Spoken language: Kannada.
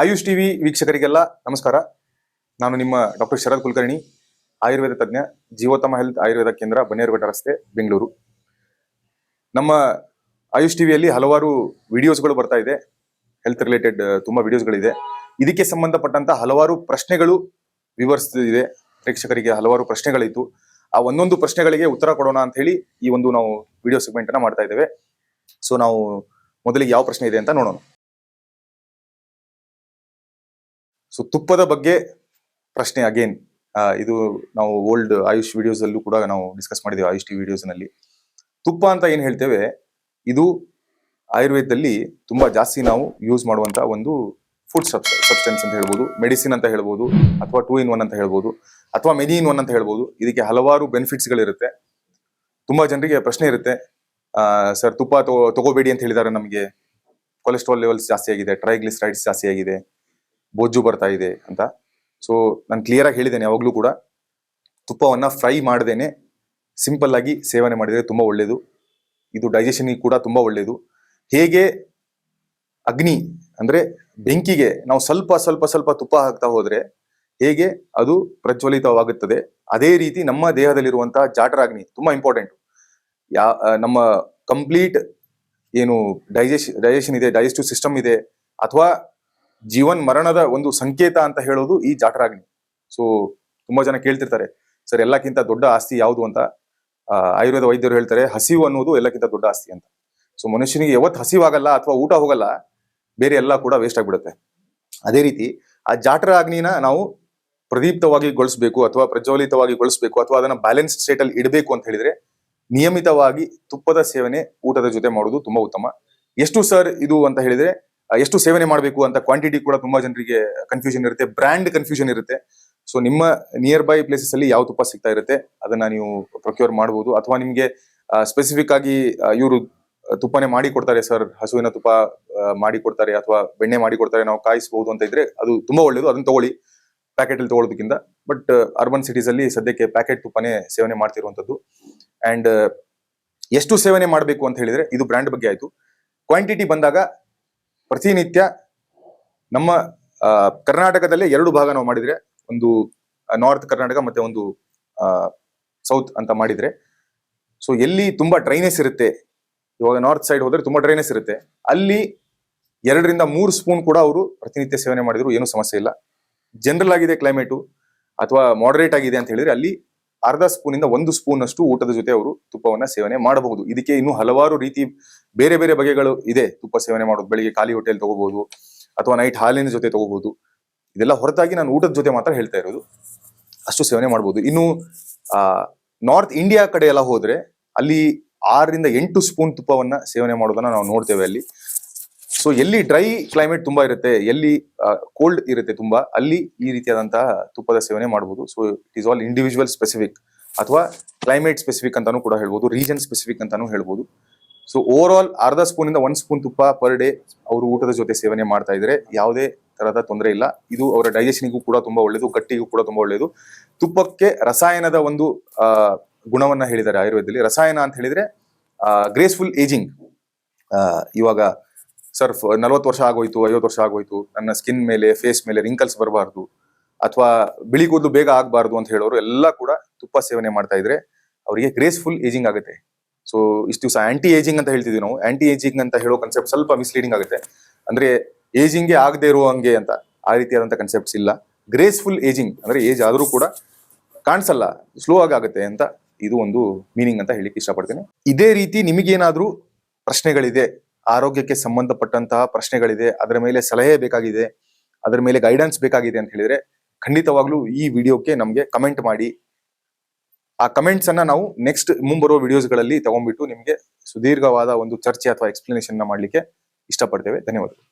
ಆಯುಷ್ ಟಿವಿ ವೀಕ್ಷಕರಿಗೆಲ್ಲ ನಮಸ್ಕಾರ. ನಾನು ನಿಮ್ಮ ಡಾಕ್ಟರ್ ಶರದ್ ಕುಲಕರ್ಣಿ, ಆಯುರ್ವೇದ ತಜ್ಞ, ಜೀವೋತ್ತಮ ಹೆಲ್ತ್ ಆಯುರ್ವೇದ ಕೇಂದ್ರ, ಬನ್ನೇರುಘಟ್ಟ ರಸ್ತೆ, ಬೆಂಗಳೂರು. ನಮ್ಮ ಆಯುಷ್ ಟಿವಿಯಲ್ಲಿ ಹಲವಾರು ವಿಡಿಯೋಸ್ಗಳು ಬರ್ತಾ ಇದೆ, ಹೆಲ್ತ್ ರಿಲೇಟೆಡ್ ತುಂಬಾ ವಿಡಿಯೋಸ್ಗಳಿದೆ. ಇದಕ್ಕೆ ಸಂಬಂಧಪಟ್ಟಂತ ಹಲವಾರು ಪ್ರಶ್ನೆಗಳು ವ್ಯೂವರ್ಸ್ ಇದೆ, ಪ್ರೇಕ್ಷಕರಿಗೆ ಹಲವಾರು ಪ್ರಶ್ನೆಗಳಿತ್ತು. ಆ ಒಂದೊಂದು ಪ್ರಶ್ನೆಗಳಿಗೆ ಉತ್ತರ ಕೊಡೋಣ ಅಂತ ಹೇಳಿ ಈ ಒಂದು ನಾವು ವಿಡಿಯೋ ಸೆಗ್ಮೆಂಟ್ ಅನ್ನ ಮಾಡ್ತಾ ಇದ್ದೇವೆ. ಸೊ ನಾವು ಮೊದಲಿಗೆ ಯಾವ ಪ್ರಶ್ನೆ ಇದೆ ಅಂತ ನೋಡೋಣ. ಸೊ ತುಪ್ಪದ ಬಗ್ಗೆ ಪ್ರಶ್ನೆ ಅಗೇನ್, ಇದು ನಾವು ಓಲ್ಡ್ ಆಯುಷ್ ವಿಡಿಯೋಸ್ ಅಲ್ಲೂ ಕೂಡ ನಾವು ಡಿಸ್ಕಸ್ ಮಾಡಿದ್ದೇವೆ. ಆಯುಷ್ ಟಿ ವಿಡಿಯೋಸ್ ನಲ್ಲಿ ತುಪ್ಪ ಅಂತ ಏನ್ ಹೇಳ್ತೇವೆ, ಇದು ಆಯುರ್ವೇದದಲ್ಲಿ ತುಂಬಾ ಜಾಸ್ತಿ ನಾವು ಯೂಸ್ ಮಾಡುವಂತ ಒಂದು ಫುಡ್ ಸಬ್ಸ್ಟೆನ್ಸ್ ಅಂತ ಹೇಳ್ಬೋದು, ಮೆಡಿಸಿನ್ ಅಂತ ಹೇಳ್ಬೋದು, ಅಥವಾ 2 in 1 ಅಂತ ಹೇಳ್ಬೋದು, ಅಥವಾ ಮೆನಿ ಇನ್ 1 ಅಂತ ಹೇಳ್ಬೋದು. ಇದಕ್ಕೆ ಹಲವಾರು ಬೆನಿಫಿಟ್ಸ್ ಗಳಿರುತ್ತೆ. ತುಂಬಾ ಜನರಿಗೆ ಪ್ರಶ್ನೆ ಇರುತ್ತೆ, ಸರ್ ತುಪ್ಪ ತಗೋಬೇಡಿ ಅಂತ ಹೇಳಿದ್ದಾರೆ, ನಮಗೆ ಕೊಲೆಸ್ಟ್ರಾಲ್ ಲೆವೆಲ್ಸ್ ಜಾಸ್ತಿ ಆಗಿದೆ, ಟ್ರೈಗ್ಲಿಸರೈಡ್ಸ್ ಜಾಸ್ತಿ ಆಗಿದೆ, ಬೊಜ್ಜು ಬರ್ತಾ ಇದೆ ಅಂತ. ಸೊ ನಾನು ಕ್ಲಿಯರ್ ಆಗಿ ಹೇಳಿದ್ದೇನೆ, ಯಾವಾಗ್ಲೂ ಕೂಡ ತುಪ್ಪವನ್ನ ಫ್ರೈ ಮಾಡದೇನೆ ಸಿಂಪಲ್ ಆಗಿ ಸೇವನೆ ಮಾಡಿದರೆ ತುಂಬಾ ಒಳ್ಳೇದು. ಇದು ಡೈಜೆಷನ್ ಕೂಡ ತುಂಬಾ ಒಳ್ಳೇದು. ಹೇಗೆ ಅಗ್ನಿ ಅಂದ್ರೆ ಬೆಂಕಿಗೆ ನಾವು ಸ್ವಲ್ಪ ಸ್ವಲ್ಪ ಸ್ವಲ್ಪ ತುಪ್ಪ ಹಾಕ್ತಾ ಹೋದ್ರೆ ಹೇಗೆ ಅದು ಪ್ರಜ್ವಲಿತವಾಗುತ್ತದೆ, ಅದೇ ರೀತಿ ನಮ್ಮ ದೇಹದಲ್ಲಿರುವಂತಹ ಜಾಠರಾಗ್ನಿ ತುಂಬಾ ಇಂಪಾರ್ಟೆಂಟ್. ನಮ್ಮ ಕಂಪ್ಲೀಟ್ ಏನು ಡೈಜೆಷನ್ ಇದೆ, ಡೈಜೆಸ್ಟಿವ್ ಸಿಸ್ಟಮ್ ಇದೆ, ಅಥವಾ ಜೀವನ್ ಮರಣದ ಒಂದು ಸಂಕೇತ ಅಂತ ಹೇಳೋದು ಈ ಜಾಠರಾಗ್ನಿ. ಸೊ ತುಂಬಾ ಜನ ಕೇಳ್ತಿರ್ತಾರೆ, ಸರ್ ಎಲ್ಲಕ್ಕಿಂತ ದೊಡ್ಡ ಆಸ್ತಿ ಯಾವುದು ಅಂತ. ಆಯುರ್ವೇದ ವೈದ್ಯರು ಹೇಳ್ತಾರೆ, ಹಸಿವು ಅನ್ನೋದು ಎಲ್ಲಕ್ಕಿಂತ ದೊಡ್ಡ ಆಸ್ತಿ ಅಂತ. ಸೊ ಮನುಷ್ಯನಿಗೆ ಯಾವತ್ತು ಹಸಿವಾಗಲ್ಲ ಅಥವಾ ಊಟ ಹೋಗಲ್ಲ, ಬೇರೆ ಎಲ್ಲ ಕೂಡ ವೇಸ್ಟ್ ಆಗ್ಬಿಡುತ್ತೆ. ಅದೇ ರೀತಿ ಆ ಜಾಠರಾಗ್ನಿನ ನಾವು ಪ್ರದೀಪ್ತವಾಗಿ ಗೊಳಿಸ್ಬೇಕು ಅಥವಾ ಪ್ರಜ್ವಲಿತವಾಗಿ ಗೊಳಿಸ್ಬೇಕು, ಅಥವಾ ಅದನ್ನ ಬ್ಯಾಲೆನ್ಸ್ ಸ್ಟೇಟ್ ಅಲ್ಲಿ ಇಡಬೇಕು ಅಂತ ಹೇಳಿದ್ರೆ ನಿಯಮಿತವಾಗಿ ತುಪ್ಪದ ಸೇವನೆ ಊಟದ ಜೊತೆ ಮಾಡೋದು ತುಂಬಾ ಉತ್ತಮ. ಎಷ್ಟು ಸರ್ ಇದು ಅಂತ ಹೇಳಿದ್ರೆ, ಎಷ್ಟು ಸೇವನೆ ಮಾಡಬೇಕು ಅಂತ ಕ್ವಾಂಟಿಟಿ ಕೂಡ ತುಂಬಾ ಜನರಿಗೆ ಕನ್ಫ್ಯೂಷನ್ ಇರುತ್ತೆ, ಬ್ರ್ಯಾಂಡ್ ಕನ್ಫ್ಯೂಷನ್ ಇರುತ್ತೆ. ಸೊ ನಿಮ್ಮ ನಿಯರ್ ಬೈ ಪ್ಲೇಸಸ್ ಅಲ್ಲಿ ಯಾವ ತುಪ್ಪ ಸಿಗ್ತಾ ಇರುತ್ತೆ ಅದನ್ನ ನೀವು ಪ್ರೊಕ್ಯೂರ್ ಮಾಡಬಹುದು. ಅಥವಾ ನಿಮ್ಗೆ ಸ್ಪೆಸಿಫಿಕ್ ಆಗಿ ಇವರು ತುಪ್ಪನೇ ಮಾಡಿ ಕೊಡ್ತಾರೆ, ಸರ್ ಹಸುವಿನ ತುಪ್ಪ ಮಾಡಿ ಕೊಡ್ತಾರೆ ಅಥವಾ ಬೆಣ್ಣೆ ಮಾಡಿ ಕೊಡ್ತಾರೆ, ನಾವು ಕಾಯಿಸಬಹುದು ಅಂತ ಇದ್ರೆ ಅದು ತುಂಬಾ ಒಳ್ಳೇದು, ಅದನ್ನ ತಗೊಳ್ಳಿ ಪ್ಯಾಕೆಟ್ ಅಲ್ಲಿ ತಗೊಳ್ಳೋದಕ್ಕಿಂತ. ಬಟ್ ಅರ್ಬನ್ ಸಿಟೀಸ್ ಅಲ್ಲಿ ಸದ್ಯಕ್ಕೆ ಪ್ಯಾಕೆಟ್ ತುಪ್ಪನೇ ಸೇವನೆ ಮಾಡ್ತಿರುವಂತದ್ದು. ಅಂಡ್ ಎಷ್ಟು ಸೇವನೆ ಮಾಡಬೇಕು ಅಂತ ಹೇಳಿದ್ರೆ ಇದು ಬ್ರ್ಯಾಂಡ್ ಬಗ್ಗೆ ಆಯ್ತು. ಕ್ವಾಂಟಿಟಿ ಬಂದಾಗ ಪ್ರತಿನಿತ್ಯ ನಮ್ಮ ಕರ್ನಾಟಕದಲ್ಲೇ 2 ಭಾಗ ನಾವು ಮಾಡಿದ್ರೆ, ಒಂದು ನಾರ್ತ್ ಕರ್ನಾಟಕ ಮತ್ತೆ ಒಂದು ಸೌತ್ ಅಂತ ಮಾಡಿದ್ರೆ, ಸೊ ಎಲ್ಲಿ ತುಂಬಾ ಡ್ರೈನೆಸ್ ಇರುತ್ತೆ, ಇವಾಗ ನಾರ್ತ್ ಸೈಡ್ ಹೋದ್ರೆ ತುಂಬಾ ಡ್ರೈನೆಸ್ ಇರುತ್ತೆ, ಅಲ್ಲಿ 2 ರಿಂದ 3 ಸ್ಪೂನ್ ಕೂಡ ಅವರು ಪ್ರತಿನಿತ್ಯ ಸೇವನೆ ಮಾಡಿದ್ರು ಏನು ಸಮಸ್ಯೆ ಇಲ್ಲ. ಜನರಲ್ ಆಗಿದೆ ಕ್ಲೈಮೇಟು ಅಥವಾ ಮಾಡರೇಟ್ ಆಗಿದೆ ಅಂತ ಹೇಳಿದ್ರೆ ಅಲ್ಲಿ ಅರ್ಧ ಸ್ಪೂನ್ ಇಂದ 1 ಸ್ಪೂನ್ ಅಷ್ಟು ಊಟದ ಜೊತೆ ಅವರು ತುಪ್ಪವನ್ನ ಸೇವನೆ ಮಾಡಬಹುದು. ಇದಕ್ಕೆ ಇನ್ನು ಹಲವಾರು ರೀತಿ ಬೇರೆ ಬೇರೆ ಬಗೆಗಳು ಇದೆ ತುಪ್ಪ ಸೇವನೆ ಮಾಡೋದು. ಬೆಳಿಗ್ಗೆ ಖಾಲಿ ಹೊಟ್ಟೆಯಲ್ಲಿ ತಗೋಬಹುದು, ಅಥವಾ ನೈಟ್ ಹಾಲಿನ ಜೊತೆ ತಗೋಬಹುದು. ಇದೆಲ್ಲ ಹೊರತಾಗಿ ನಾನು ಊಟದ ಜೊತೆ ಮಾತ್ರ ಹೇಳ್ತಾ ಇರೋದು, ಅಷ್ಟು ಸೇವನೆ ಮಾಡಬಹುದು. ಇನ್ನು ನಾರ್ತ್ ಇಂಡಿಯಾ ಕಡೆ ಎಲ್ಲ ಹೋದ್ರೆ ಅಲ್ಲಿ 6 ರಿಂದ 8 ಸ್ಪೂನ್ ತುಪ್ಪವನ್ನ ಸೇವನೆ ಮಾಡೋದನ್ನ ನಾವು ನೋಡ್ತೇವೆ ಅಲ್ಲಿ. ಸೊ ಎಲ್ಲಿ ಡ್ರೈ ಕ್ಲೈಮೇಟ್ ತುಂಬಾ ಇರುತ್ತೆ, ಎಲ್ಲಿ ಕೋಲ್ಡ್ ಇರುತ್ತೆ ತುಂಬಾ, ಅಲ್ಲಿ ಈ ರೀತಿಯಾದಂತಹ ತುಪ್ಪದ ಸೇವನೆ ಮಾಡಬಹುದು. So it is all individual specific ಅಥವಾ ಕ್ಲೈಮೇಟ್ ಸ್ಪೆಸಿಫಿಕ್ ಅಂತಾನು ಕೂಡ ಹೇಳ್ಬೋದು, ರೀಜನ್ ಸ್ಪೆಸಿಫಿಕ್ ಅಂತಾನು ಹೇಳ್ಬೋದು. ಸೊ ಓವರ್ ಆಲ್ ಅರ್ಧ ಸ್ಪೂನ್ ಇಂದ 1 ಸ್ಪೂನ್ ತುಪ್ಪ ಪರ್ ಡೇ ಅವರು ಊಟದ ಜೊತೆ ಸೇವನೆ ಮಾಡ್ತಾ ಇದ್ರೆ ಯಾವುದೇ ತರಹದ ತೊಂದರೆ ಇಲ್ಲ. ಇದು ಅವರ ಡೈಜೆಷನ್ಗೂ ಕೂಡ ತುಂಬಾ ಒಳ್ಳೇದು, ಗಟ್ಟಿಗೂ ಕೂಡ ತುಂಬಾ ಒಳ್ಳೇದು. ತುಪ್ಪಕ್ಕೆ ರಸಾಯನದ ಒಂದು ಗುಣವನ್ನ ಹೇಳಿದ್ದಾರೆ ಆಯುರ್ವೇದದಲ್ಲಿ. ರಸಾಯನ ಅಂತ ಹೇಳಿದ್ರೆ ಗ್ರೇಸ್ಫುಲ್ ಏಜಿಂಗ್. ಇವಾಗ ಸರ್ 40 ವರ್ಷ ಆಗೋಯ್ತು, 50 ವರ್ಷ ಆಗೋಯ್ತು, ನನ್ನ ಸ್ಕಿನ್ ಮೇಲೆ, ಫೇಸ್ ಮೇಲೆ ರಿಂಕಲ್ಸ್ ಬರಬಾರ್ದು, ಅಥವಾ ಬಿಳಿ ಕೂದಲು ಬೇಗ ಆಗಬಾರ್ದು ಅಂತ ಹೇಳೋರು ಎಲ್ಲ ಕೂಡ ತುಪ್ಪ ಸೇವನೆ ಮಾಡ್ತಾ ಇದ್ರೆ ಅವರಿಗೆ ಗ್ರೇಸ್ಫುಲ್ ಏಜಿಂಗ್ ಆಗುತ್ತೆ. ಸೊ ಇಷ್ಟು ದಿವಸ ಆಂಟಿ ಏಜಿಂಗ್ ಅಂತ ಹೇಳ್ತಿದ್ವಿ ನಾವು. ಆಂಟಿ ಏಜಿಂಗ್ ಅಂತ ಹೇಳೋ ಕನ್ಸೆಪ್ಟ್ ಸ್ವಲ್ಪ ಮಿಸ್ಲೀಡಿಂಗ್ ಆಗುತ್ತೆ. ಅಂದ್ರೆ ಏಜಿಂಗ್ಗೆ ಆಗದೆ ಇರೋ ಹಂಗೆ ಅಂತ, ಆ ರೀತಿಯಾದಂತ ಕನ್ಸೆಪ್ಟ್ಸ್ ಇಲ್ಲ. ಗ್ರೇಸ್ಫುಲ್ ಏಜಿಂಗ್ ಅಂದ್ರೆ ಏಜ್ ಆದ್ರೂ ಕೂಡ ಕಾಣಿಸಲ್ಲ, ಸ್ಲೋ ಆಗುತ್ತೆ ಅಂತ ಇದು ಒಂದು ಮೀನಿಂಗ್ ಅಂತ ಹೇಳಿಕ್ಕೆ ಇಷ್ಟಪಡ್ತೇನೆ. ಇದೇ ರೀತಿ ನಿಮಗೇನಾದ್ರೂ ಪ್ರಶ್ನೆಗಳಿದೆ, ಆರೋಗ್ಯಕ್ಕೆ ಸಂಬಂಧಪಟ್ಟಂತಹ ಪ್ರಶ್ನೆಗಳಿದೆ, ಅದರ ಮೇಲೆ ಸಲಹೆ ಬೇಕಾಗಿದೆ, ಅದರ ಮೇಲೆ ಗೈಡೆನ್ಸ್ ಬೇಕಾಗಿದೆ ಅಂತ ಹೇಳಿದ್ರೆ ಖಂಡಿತವಾಗ್ಲೂ ಈ ವಿಡಿಯೋಕ್ಕೆ ನಮಗೆ ಕಮೆಂಟ್ ಮಾಡಿ. ಆ ಕಮೆಂಟ್ಸ್ ಅನ್ನ ನಾವು ನೆಕ್ಸ್ಟ್ ಮುಂಬರುವ ವಿಡಿಯೋಸ್ಗಳಲ್ಲಿ ತಗೊಂಡ್ಬಿಟ್ಟು ನಿಮಗೆ ಸುದೀರ್ಘವಾದ ಒಂದು ಚರ್ಚೆ ಅಥವಾ ಎಕ್ಸ್ಪ್ಲನೇಷನ್ ಮಾಡ್ಲಿಕ್ಕೆ ಇಷ್ಟಪಡ್ತೇವೆ. ಧನ್ಯವಾದಗಳು.